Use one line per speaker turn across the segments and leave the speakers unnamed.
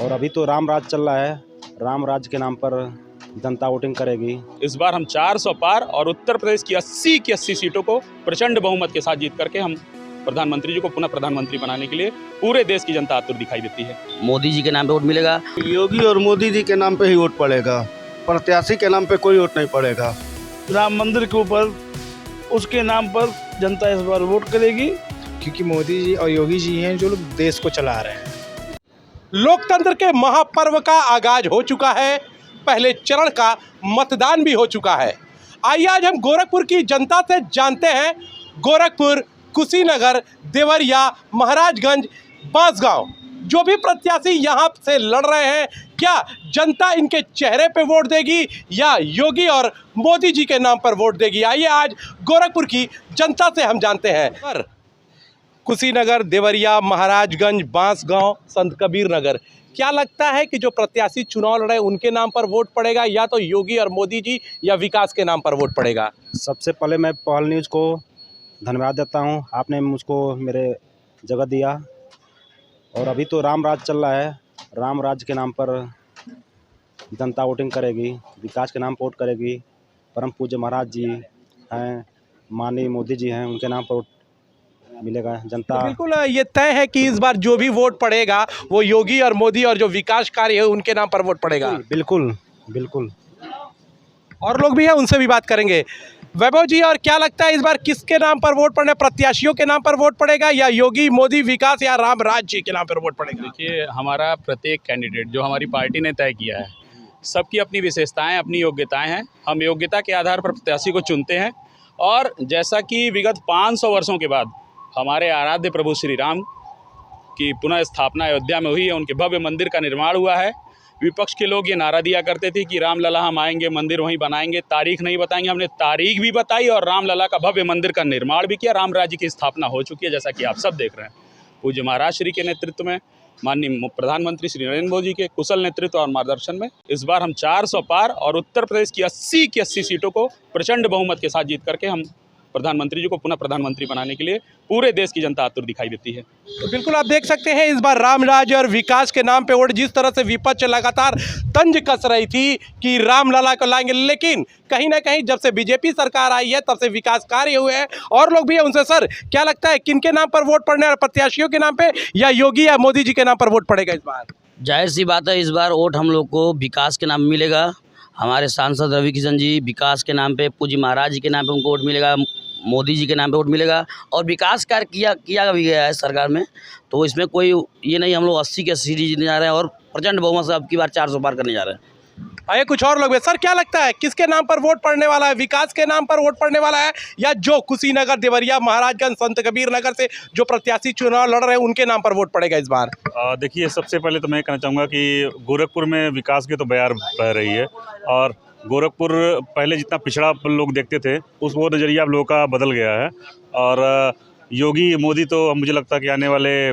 और अभी तो राम राज चल रहा है। राम राज के नाम पर जनता वोटिंग करेगी।
इस बार हम 400 पार और उत्तर प्रदेश की 80 की 80 सीटों को प्रचंड बहुमत के साथ जीत करके हम प्रधानमंत्री जी को पुनः प्रधानमंत्री बनाने के लिए पूरे देश की जनता आतुर दिखाई देती है।
मोदी जी के नाम पे वोट मिलेगा।
योगी और मोदी जी के नाम पे ही वोट पड़ेगा, प्रत्याशी के नाम पे कोई वोट नहीं पड़ेगा।
राम मंदिर के ऊपर उसके नाम पर जनता इस बार वोट करेगी,
क्योंकि मोदी जी और योगी जी हैं जो लोग देश को चला रहे हैं।
लोकतंत्र के महापर्व का आगाज हो चुका है। पहले चरण का मतदान भी हो चुका है। आइए आज हम गोरखपुर की जनता से जानते हैं गोरखपुर, कुशीनगर, देवरिया, महाराजगंज, बांसगांव जो भी प्रत्याशी यहाँ से लड़ रहे हैं, क्या जनता इनके चेहरे पे वोट देगी या योगी और मोदी जी के नाम पर वोट देगी। आइए आज गोरखपुर की जनता से हम जानते हैं। पर कुशीनगर, देवरिया, महाराजगंज, बांसगांव, संत कबीर नगर, क्या लगता है कि जो प्रत्याशी चुनाव लड़ रहे हैं उनके नाम पर वोट पड़ेगा या तो योगी और मोदी जी या विकास के नाम पर वोट पड़ेगा?
सबसे पहले मैं पहल न्यूज़ को धन्यवाद देता हूं, आपने मुझको मेरे जगह दिया। और अभी तो राम राज चल रहा है। राम राज के नाम पर जनता वोटिंग करेगी, विकास के नाम पर वोट करेगी। परम पूज्य महाराज जी हैं, माननीय मोदी जी हैं, उनके नाम पर वोट मिलेगा जनता।
तो बिल्कुल ये तय है कि इस बार जो भी वोट पड़ेगा वो योगी और मोदी और जो विकास कार्य है उनके नाम पर वोट पड़ेगा।
बिल्कुल बिल्कुल।
और लोग भी हैं, उनसे भी बात करेंगे। वैभव जी, और क्या लगता है इस बार किसके नाम पर वोट पड़ने, प्रत्याशियों के नाम पर वोट पड़ेगा या योगी, मोदी, विकास या राम राज जी के नाम पर वोट पड़ेगा?
देखिए, हमारा प्रत्येक कैंडिडेट जो हमारी पार्टी ने तय किया है, सबकी अपनी विशेषताएं, अपनी योग्यताएं हैं। हम योग्यता के आधार पर प्रत्याशी को चुनते हैं। और जैसा कि विगत 500 वर्षों के बाद हमारे आराध्य प्रभु श्री राम की पुनः स्थापना अयोध्या में हुई है, उनके भव्य मंदिर का निर्माण हुआ है। विपक्ष के लोग ये नारा दिया करते थे कि रामलला हम आएंगे, मंदिर वहीं बनाएंगे, तारीख नहीं बताएंगे। हमने तारीख भी बताई और रामलला का भव्य मंदिर का निर्माण भी किया। राम राज्य की स्थापना हो चुकी है, जैसा कि आप सब देख रहे हैं। पूज्य महाराज श्री के नेतृत्व में, माननीय प्रधानमंत्री श्री नरेंद्र मोदी के कुशल नेतृत्व और मार्गदर्शन में इस बार हम 400 पार और उत्तर प्रदेश की 80 की 80 सीटों को प्रचंड बहुमत के साथ जीत करके हम प्रधानमंत्री जी को पुनः प्रधानमंत्री बनाने के लिए पूरे देश की जनता आतुर दिखाई देती है।
तो बिल्कुल आप देख सकते हैं इस बार रामराज और विकास के नाम पे वोट, जिस तरह से विपक्ष लगातार तंज कस रही थी कि रामलला को लाएंगे, लेकिन कहीं ना कहीं जब से बीजेपी सरकार आई है तब से विकास कार्य हुए हैं। और लोग भी हैं, उनसे सर क्या लगता है किनके नाम पर वोट पड़ने, प्रत्याशियों के नाम पे या योगी या मोदी जी के नाम पर वोट पड़ेगा इस बार?
जाहिर सी बात है, इस बार वोट हम लोग को विकास के नाम मिलेगा। हमारे सांसद रवि किशन जी विकास के नाम पे, पूज्य महाराज जी के नाम पे उनको वोट मिलेगा, मोदी जी के नाम पे वोट मिलेगा। और विकास कार्य किया भी गया है सरकार में, तो इसमें कोई ये नहीं, हम लोग 80 के 80 जीतने जा रहे हैं और प्रचंड बहुमत से अब की बार 400 पार करने जा रहे हैं।
आइए कुछ और लोग हैं। सर क्या लगता है किसके नाम पर वोट पड़ने वाला है, विकास के नाम पर वोट पड़ने वाला है या जो कुशीनगर, देवरिया, महाराजगंज, संत कबीर नगर से जो प्रत्याशी चुनाव लड़ रहे हैं उनके नाम पर वोट पड़ेगा इस बार?
देखिए, सबसे पहले तो मैं कहना चाहूँगा कि गोरखपुर में विकास की तो बयार बह रही है। और गोरखपुर पहले जितना पिछड़ा लोग देखते थे उस वो नज़रिया अब लोगों का बदल गया है। और योगी मोदी तो मुझे लगता है कि आने वाले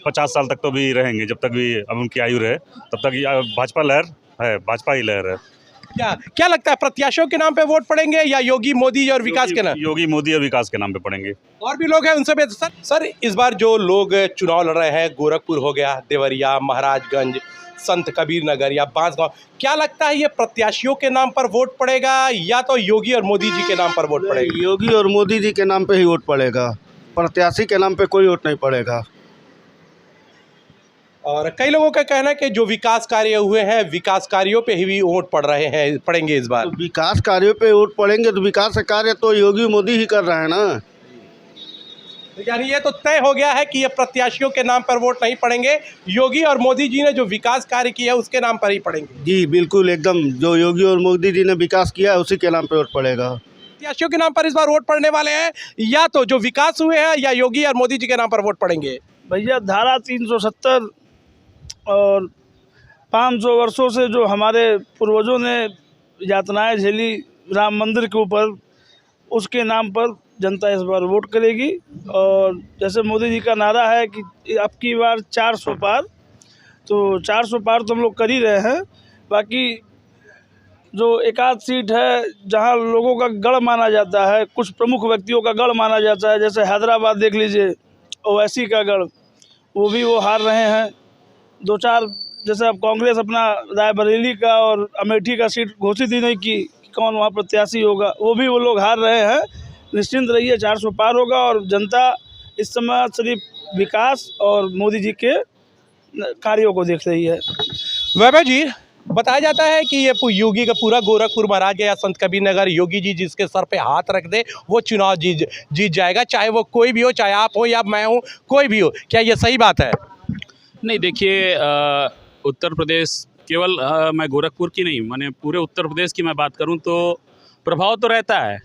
50 साल तक तो भी रहेंगे, जब तक भी अब उनकी आयु रहे तब तक भाजपा लहर है, भाजपा ही लहर है।
क्या लगता है प्रत्याशियों के नाम पे वोट पड़ेंगे या योगी, मोदी और विकास के नाम?
योगी, मोदी और विकास के नाम पे पड़ेंगे।
और भी लोग हैं, उनसे भी। सर इस बार जो लोग चुनाव लड़ रहे हैं, गोरखपुर हो गया, देवरिया, महाराजगंज, संत कबीर नगर या बांसगांव, क्या लगता है ये प्रत्याशियों के नाम पर वोट पड़ेगा या तो योगी और मोदी जी के नाम पर वोट पड़ेगा?
योगी और मोदी जी के नाम पे ही वोट पड़ेगा, प्रत्याशी के नाम पे कोई वोट नहीं पड़ेगा।
और कई लोगों का कहना है कि जो विकास कार्य हुए हैं, विकास कार्यों पे ही भी वोट पड़ रहे हैं, पड़ेंगे इस बार।
तो विकास कार्यों पे वोट पड़ेंगे तो विकास कार्य तो योगी मोदी ही कर रहे हैं ना।
यानी ये तो तय हो गया है कि ये प्रत्याशियों के नाम पर वोट नहीं पड़ेंगे, योगी और मोदी जी ने जो विकास कार्य किया है उसके नाम पर ही पड़ेंगे।
जी बिल्कुल, एकदम जो योगी और मोदी जी ने विकास किया है उसी के नाम पे वोट पड़ेगा।
प्रत्याशियों के नाम पर इस बार वोट पड़ने वाले हैं या तो जो विकास हुए हैं या योगी और मोदी जी के नाम पर वोट पड़ेंगे?
भैया धारा 370 और 500 वर्षों से जो हमारे पूर्वजों ने यातनाएं झेली राम मंदिर के ऊपर, उसके नाम पर जनता इस बार वोट करेगी। और जैसे मोदी जी का नारा है कि अब की बार 400 पार, तो 400 पार तो हम लोग कर ही रहे हैं। बाकी जो एक आध सीट है जहां लोगों का गढ़ माना जाता है, कुछ प्रमुख व्यक्तियों का गढ़ माना जाता है, जैसे हैदराबाद देख लीजिए, ओवैसी का गढ़, वो भी वो हार रहे हैं। 2-4 जैसे अब कांग्रेस अपना रायबरेली का और अमेठी का सीट घोषित ही नहीं की कि कौन वहाँ प्रत्याशी होगा, वो लोग हार रहे हैं। निश्चिंत रहिए, 400 पार होगा और जनता इस समय सिर्फ विकास और मोदी जी के कार्यों को देख रही है।
वैभव जी, बताया जाता है कि ये योगी का पूरा गोरखपुर महाराज या संत कबीर नगर, योगी जी जिसके सर पे हाथ रख दे वो चुनाव जीत जाएगा, चाहे वो कोई भी हो, चाहे आप हो या मैं हूँ, कोई भी हो। क्या ये सही बात है?
नहीं, देखिए, उत्तर प्रदेश केवल मैं गोरखपुर की नहीं, माने पूरे उत्तर प्रदेश की मैं बात करूं तो प्रभाव तो रहता है।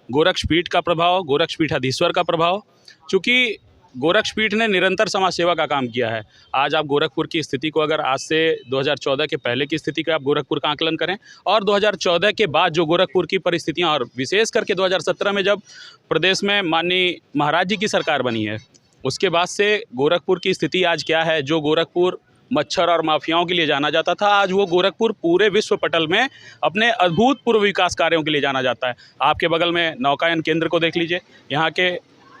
गोरक्षपीठ का प्रभाव, गोरक्षपीठाधीश्वर का प्रभाव, चूँकि गोरक्षपीठ ने निरंतर समाज सेवा का काम किया है। आज आप गोरखपुर की स्थिति को, अगर आज से 2014 के पहले की स्थिति का आप गोरखपुर का आकलन करें और 2014 के बाद जो गोरखपुर की परिस्थितियां, और विशेष करके 2017 में जब प्रदेश में माननीय महाराज जी की सरकार बनी है, उसके बाद से गोरखपुर की स्थिति आज क्या है। जो गोरखपुर मच्छर और माफियाओं के लिए जाना जाता था, आज वो गोरखपुर पूरे विश्व पटल में अपने अभूतपूर्व विकास कार्यों के लिए जाना जाता है। आपके बगल में नौकायन केंद्र को देख लीजिए, यहाँ के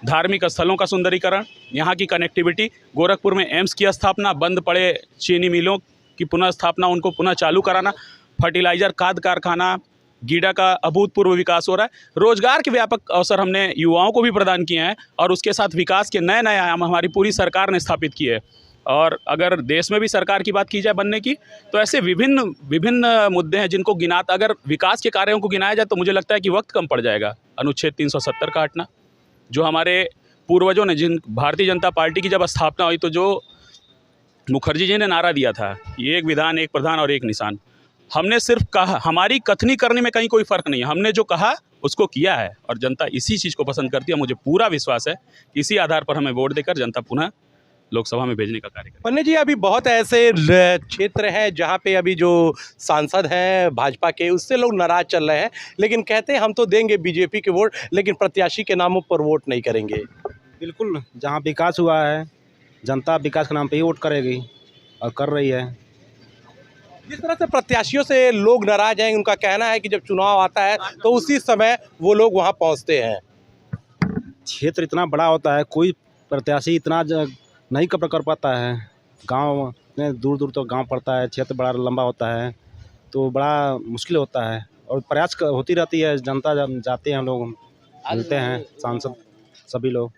धार्मिक स्थलों का सुंदरीकरण, यहाँ की कनेक्टिविटी, गोरखपुर में एम्स की स्थापना, बंद पड़े चीनी मिलों की पुनः स्थापना, उनको पुनः चालू कराना, फर्टिलाइज़र खाद कारखाना, गीडा का अभूतपूर्व विकास हो रहा है। रोजगार के व्यापक अवसर हमने युवाओं को भी प्रदान किए हैं और उसके साथ विकास के नए नए आयाम हमारी पूरी सरकार ने स्थापित किए। और अगर देश में भी सरकार की बात की जाए बनने की, तो ऐसे विभिन्न मुद्दे हैं जिनको अगर विकास के कार्यों को गिनाया जाए तो मुझे लगता है कि वक्त कम पड़ जाएगा। अनुच्छेद 370 का हटना, जो हमारे पूर्वजों ने, जिन भारतीय जनता पार्टी की जब स्थापना हुई तो जो मुखर्जी जी ने नारा दिया था, ये एक विधान, एक प्रधान और एक निशान, हमने सिर्फ कहा, हमारी कथनी करने में कहीं कोई फ़र्क नहीं है, हमने जो कहा उसको किया है और जनता इसी चीज़ को पसंद करती है। मुझे पूरा विश्वास है कि इसी आधार पर हमें वोट देकर जनता पुनः लोकसभा में भेजने का कार्य करेगी।
पन्ने जी, अभी बहुत ऐसे क्षेत्र हैं जहाँ पे अभी जो सांसद हैं भाजपा के, उससे लोग नाराज चल रहे हैं, लेकिन कहते हैं हम तो देंगे बीजेपी के वोट, लेकिन प्रत्याशी के नामों पर वोट नहीं करेंगे।
बिल्कुल, जहाँ विकास हुआ है जनता विकास के नाम पे ही वोट करेगी और कर रही है।
जिस तरह से प्रत्याशियों से लोग नाराज हैं, उनका कहना है कि जब चुनाव आता है तो उसी समय वो लोग वहाँ पहुँचते हैं।
क्षेत्र इतना बड़ा होता है, कोई प्रत्याशी इतना नहीं कवर कर पाता है। गांव इतने दूर दूर तक गांव पड़ता है, क्षेत्र बड़ा लंबा होता है, तो बड़ा मुश्किल होता है और प्रयास होती रहती है। जनता जाते हैं, लोग मिलते हैं, सांसद सभी लोग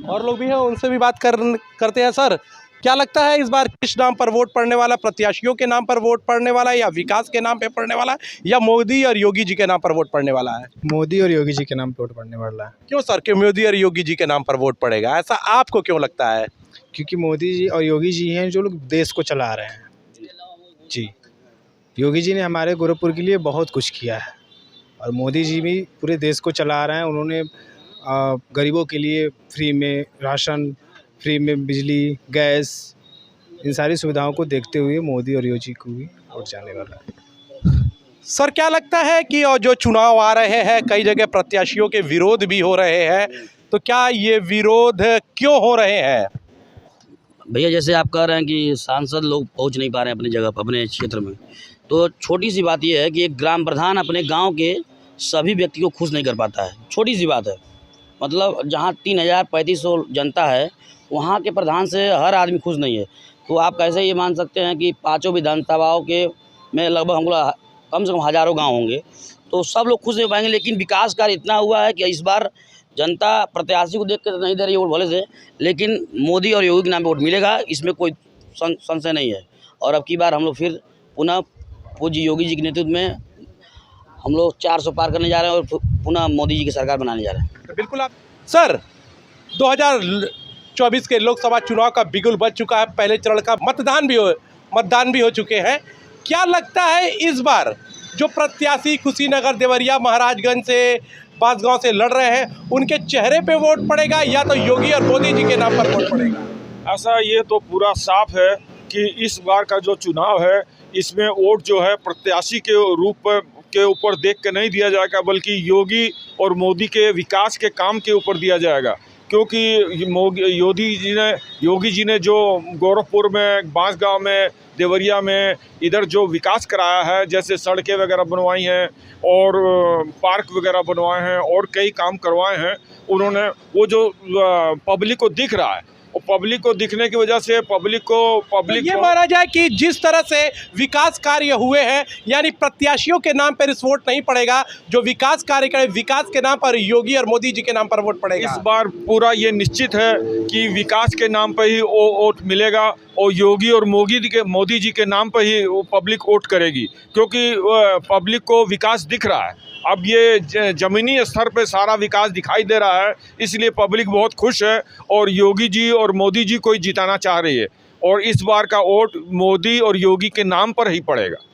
और लोग भी हैं, उनसे भी बात करते हैं। सर, क्या लगता है इस बार किस नाम पर वोट पड़ने वाला? प्रत्याशियों के नाम पर वोट पड़ने वाला, या विकास के नाम पे पड़ने वाला, या मोदी और योगी जी के नाम पर वोट पड़ने वाला है?
मोदी और योगी जी के नाम पे वोट पड़ने वाला है।
क्यों सर, क्यों मोदी और योगी जी के नाम पर वोट पड़ेगा, ऐसा आपको क्यों लगता है?
क्योंकि मोदी जी और योगी जी हैं जो लोग देश को चला रहे हैं जी। योगी जी ने हमारे गोरखपुर के लिए बहुत कुछ किया है और मोदी जी भी पूरे देश को चला रहे हैं। उन्होंने गरीबों के लिए फ्री में राशन, फ्री में बिजली, गैस, इन सारी सुविधाओं को देखते हुए मोदी और योगी को भी वोट जाने वाला है।
सर, क्या लगता है कि और जो चुनाव आ रहे हैं, कई जगह प्रत्याशियों के विरोध भी हो रहे हैं, तो क्या ये विरोध क्यों हो रहे हैं?
भैया, जैसे आप कह रहे हैं कि सांसद लोग पहुंच नहीं पा रहे हैं अपनी जगह पर, अपने क्षेत्र में, तो छोटी सी बात यह है कि एक ग्राम प्रधान अपने गांव के सभी व्यक्ति को खुश नहीं कर पाता है। छोटी सी बात है, मतलब जहां 3000-3500 जनता है, वहां के प्रधान से हर आदमी खुश नहीं है। तो आप कैसे ये मान सकते हैं कि 5 विधानसभाओं के में लगभग हमको कम से कम हज़ारों गाँव होंगे, तो सब लोग खुश नहीं हो पाएंगे। लेकिन विकास कार्य इतना हुआ है कि इस बार जनता प्रत्याशी को देख कर नहीं दे रही है वोट भले से, लेकिन मोदी और योगी के नाम पे वोट मिलेगा, इसमें कोई संशय नहीं है। और अब की बार हम लोग फिर पुनः पूज्य योगी जी के नेतृत्व में हम लोग 400 पार करने जा रहे हैं और पुनः मोदी जी की सरकार बनाने जा रहे हैं।
तो बिल्कुल आप सर, 2024 के लोकसभा चुनाव का बिगुल बज चुका है, पहले चरण का मतदान भी हो चुके हैं। क्या लगता है इस बार जो प्रत्याशी कुशीनगर, देवरिया, महाराजगंज से, बांसगांव से लड़ रहे हैं, उनके चेहरे पे वोट पड़ेगा या तो योगी और मोदी जी के नाम पर वोट पड़ेगा?
ऐसा ये तो पूरा साफ है कि इस बार का जो चुनाव है, इसमें वोट जो है प्रत्याशी के रूप के ऊपर देख के नहीं दिया जाएगा, बल्कि योगी और मोदी के विकास के काम के ऊपर दिया जाएगा। क्योंकि योगी जी ने जो गोरखपुर में, बांसगांव में, देवरिया में इधर जो विकास कराया है, जैसे सड़कें वगैरह बनवाई हैं और पार्क वगैरह बनवाए हैं और कई काम करवाए हैं उन्होंने, वो जो पब्लिक को दिख रहा है और पब्लिक को दिखने की वजह से पब्लिक
ये माना जाए कि जिस तरह से विकास कार्य हुए हैं, यानी प्रत्याशियों के नाम पर इस वोट नहीं पड़ेगा, जो विकास कार्य करे विकास के नाम पर योगी और मोदी जी के नाम पर वोट पड़ेगा।
इस बार पूरा ये निश्चित है कि विकास के नाम पर ही वोट मिलेगा और योगी और मोदी जी के नाम पर ही वो पब्लिक वोट करेगी, क्योंकि पब्लिक को विकास दिख रहा है। अब ये ज़मीनी स्तर पे सारा विकास दिखाई दे रहा है, इसलिए पब्लिक बहुत खुश है और योगी जी और मोदी जी को ही जिताना चाह रही है और इस बार का वोट मोदी और योगी के नाम पर ही पड़ेगा।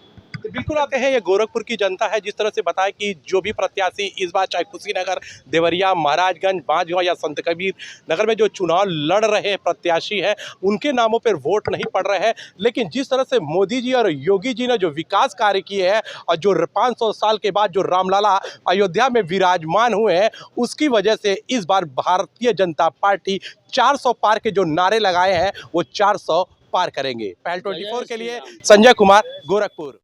बिल्कुल आते हैं, ये गोरखपुर की जनता है। जिस तरह से बताया कि जो भी प्रत्याशी इस बार चाहे कुशीनगर, देवरिया, महाराजगंज, बांसगांव या संत कबीर नगर में जो चुनाव लड़ रहे प्रत्याशी हैं, उनके नामों पर वोट नहीं पड़ रहे हैं। लेकिन जिस तरह से मोदी जी और योगी जी ने जो विकास कार्य किए हैं और जो 500 साल के बाद जो रामलला अयोध्या में विराजमान हुए हैं, उसकी वजह से इस बार भारतीय जनता पार्टी 400 पार के जो नारे लगाए हैं वो 400 पार करेंगे। पहल 24 के लिए संजय कुमार, गोरखपुर।